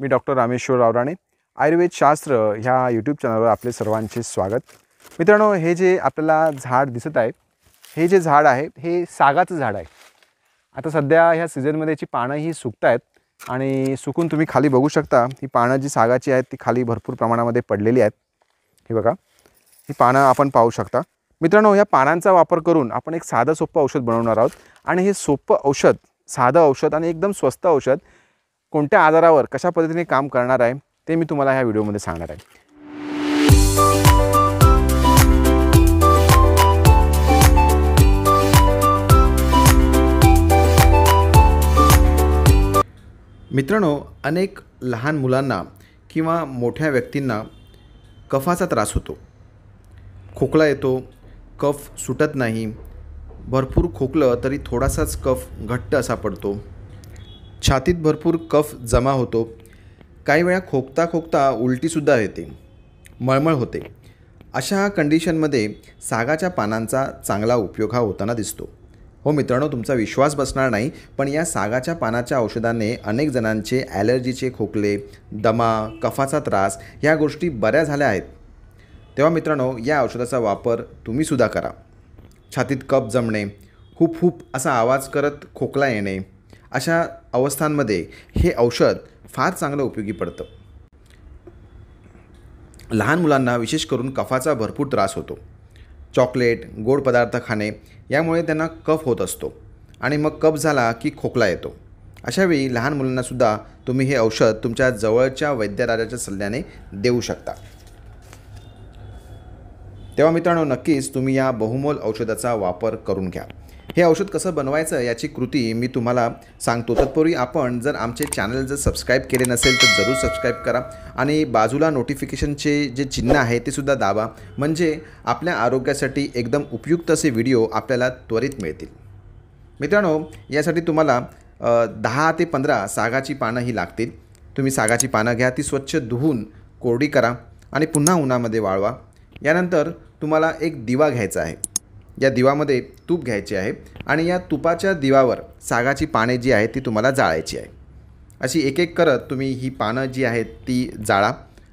मी doctor Rameshwar Rawrane, Ayurveda शास्त्र ह्या YouTube चॅनलवर आपले सर्वांचे स्वागत। मित्रांनो, हे जे आपल्याला झाड दिसत आहे, हे जे झाड आहे हे सागाचं झाड आहे। आता सध्या ह्या सीझनमध्ये याची पानं ही सुकत आहेत आणि सुकून तुम्ही खाली बघू शकता, ही पानं जी सागाची आहेत ती खाली भरपूर प्रमाणामध्ये पडलेली आहेत। हे बघा, ही पानं आपण पाहू शकता। मित्रांनो, या पानांचा वापर करून आपण एक साधं सोपं औषध बनवणार आहोत आणि हे सोपं औषध, साधं औषध आणि एकदम स्वस्त औषध कोणत्या आजारावर कशा पद्धतीने काम करणार आहे ते मी तुम्हाला ह्या व्हिडिओमध्ये सांगणार आहे। मित्रांनो, अनेक लहान मुलांना किंवा मोठ्या व्यक्तींना कफाचा त्रास होतो। खोकला येतो, कफ सुटत नाही, भरपूर खोकलं तरी थोडासाच कफ घट्ट असा पडतो, छातीत भरपूर कफ जमा होतो, काही वेळा खोकता खोकता उलटीसुद्धा येते, मळमळ होते। अशा कंडिशनमध्ये सागाच्या पानांचा चांगला उपयोग हा होताना दिसतो। हो मित्रांनो, तुमचा विश्वास बसणार नाही, पण या सागाच्या पानाच्या औषधाने अनेक जणांचे ॲलर्जीचे खोकले, दमा, कफाचा त्रास ह्या गोष्टी बऱ्या झाल्या आहेत। तेव्हा मित्रांनो, या औषधाचा वापर तुम्हीसुद्धा करा। छातीत कफ जमणे, हुप हुप असा आवाज करत खोकला येणे, अशा अवस्थांमध्ये हे औषध फार चांगलं उपयोगी पडतं। लहान मुलांना विशेष करून कफाचा भरपूर त्रास होतो। चॉकलेट, गोड पदार्थ खाणे यामुळे त्यांना कफ होत असतो आणि मग कफ झाला की खोकला येतो। अशावेळी लहान मुलांनासुद्धा तुम्ही हे औषध तुमच्या जवळच्या वैद्यराजाच्या सल्ल्याने देऊ शकता। तेव्हा मित्रांनो, नक्कीच तुम्ही या बहुमोल औषधाचा वापर करून घ्या। हे औषध कसं बनवायचं याची कृती मी तुम्हाला सांगतो। तत्पूर्वी आपण जर आमचे चॅनल जर सबस्क्राईब केले नसेल तर जरूर सबस्क्राईब करा आणि बाजूला नोटिफिकेशनचे जे चिन्ह आहे ते सुद्धा दाबा, म्हणजे आपल्या आरोग्यासाठी एकदम उपयुक्त असे व्हिडिओ आपल्याला त्वरित मिळतील। मित्रांनो, यासाठी तुम्हाला 10 ते 15 सागाची पानं ही लागतील। तुम्ही सागाची पानं घ्या, ती स्वच्छ धुवून कोरडी करा आणि पुन्हा उन्हामध्ये वाळवा। यानंतर तुम्हाला एक दिवा घ्यायचा आहे, या दिवामध्ये तूप घ्यायचे आहे आणि या तुपाच्या दिवावर सागाची पाने जी आहेत ती तुम्हाला जाळायची आहे। अशी एक एक करत तुम्ही ही पानं जी आहेत ती जाळा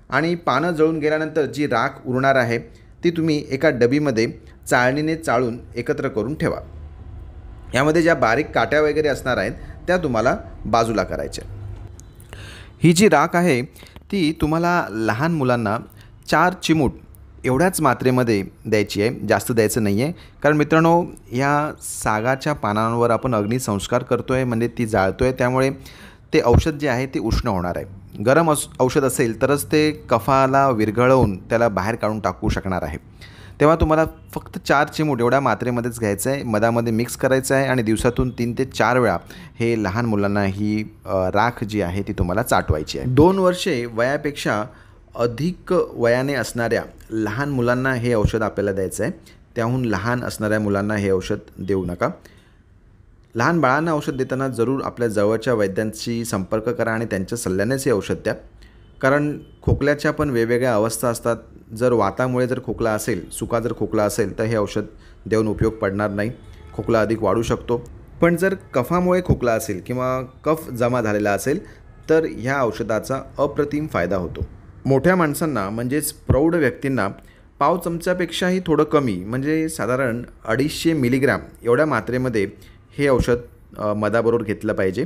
आणि पानं जळून गेल्यानंतर जी राख उरणार आहे ती तुम्ही एका डबीमध्ये चाळणीने चाळून एकत्र करून ठेवा। यामध्ये ज्या बारीक काट्या वगैरे असणार आहेत त्या तुम्हाला बाजूला करायच्या। ही जी राख आहे ती तुम्हाला लहान मुलांना 4 चिमूट एवढ्याच मात्रेमध्ये द्यायची आहे, जास्त द्यायचं नाही आहे। कारण मित्रांनो, ह्या सागाच्या पानांवर आपण अग्निसंस्कार करतो आहे, म्हणजे ती जाळतो आहे, त्यामुळे ते औषध जे आहे ते उष्ण होणार आहे। गरम औषध असेल तरच ते कफाला विरघळवून त्याला बाहेर काढून टाकू शकणार आहे। तेव्हा तुम्हाला फक्त 4 चिमूट एवढ्या मात्रेमध्येच घ्यायचं आहे, मधामध्ये मिक्स करायचं आहे आणि दिवसातून 3 ते 4 वेळा हे लहान मुलांना ही राख जी आहे ती तुम्हाला चाटवायची आहे। 2 वर्षे वयापेक्षा अधिक वयाने असणाऱ्या लहान मुलांना हे औषध आपल्याला द्यायचं आहे। त्याहून लहान असणाऱ्या मुलांना हे औषध देऊ नका। लहान बाळांना औषध देताना जरूर आपल्या जवळच्या वैद्यांशी संपर्क करा आणि त्यांच्या सल्ल्यानेच हे औषध द्या। कारण खोकल्याच्या पण वेगवेगळ्या अवस्था असतात। जर वातामुळे जर खोकला असेल, सुका जर खोकला असेल तर हे औषध देऊन उपयोग पडणार नाही, खोकला अधिक वाढू शकतो। पण जर कफामुळे खोकला असेल किंवा कफ जमा झालेला असेल तर ह्या औषधाचा अप्रतिम फायदा होतो। मोठ्या माणसांना म्हणजेच प्रौढ व्यक्तींना पाव चमच्यापेक्षाही थोडं कमी, म्हणजे साधारण 250 मिलीग्रॅम एवढ्या मात्रेमध्ये हे औषध मधाबरोबर घेतलं पाहिजे।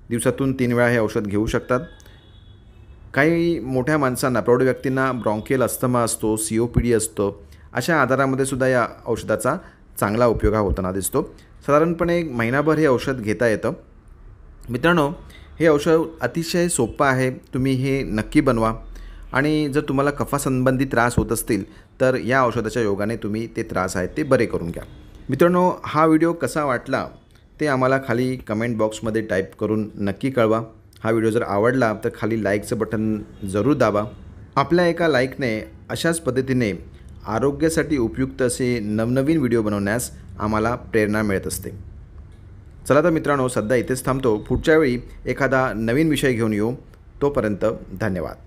दिवसातून 3 वेळा हे औषध घेऊ शकतात। काही मोठ्या माणसांना, प्रौढ व्यक्तींना ब्रॉन्कियल अस्थमा असतो, COPD असतो, अशा आजारामध्ये सुद्धा या औषधाचा चांगला उपयोग हा होताना दिसतो। साधारणपणे 1 महिनाभर हे औषध घेता येतं। मित्रांनो, हे औषध अतिशय सोपं आहे, तुम्ही हे नक्की बनवा आणि जर तुम्हाला कफासंबंधी त्रास होत असतील तर या औषधाच्या योगाने तुम्ही ते त्रास आहेत ते बरे करून घ्या। मित्रांनो, हा व्हिडिओ कसा वाटला ते आम्हाला खाली कमेंट बॉक्समध्ये टाईप करून नक्की कळवा। हा व्हिडिओ जर आवडला तर खाली लाईकचं बटन जरूर दाबा। आपल्या एका लाईकने अशाच पद्धतीने आरोग्यासाठी उपयुक्त असे नवनवीन व्हिडिओ बनवण्यास आम्हाला प्रेरणा मिळत असते। चला तर मित्रांनो, सध्या इथेच थांबतो। पुढच्या वेळी एखादा नवीन विषय घेऊन येऊ। तोपर्यंत धन्यवाद।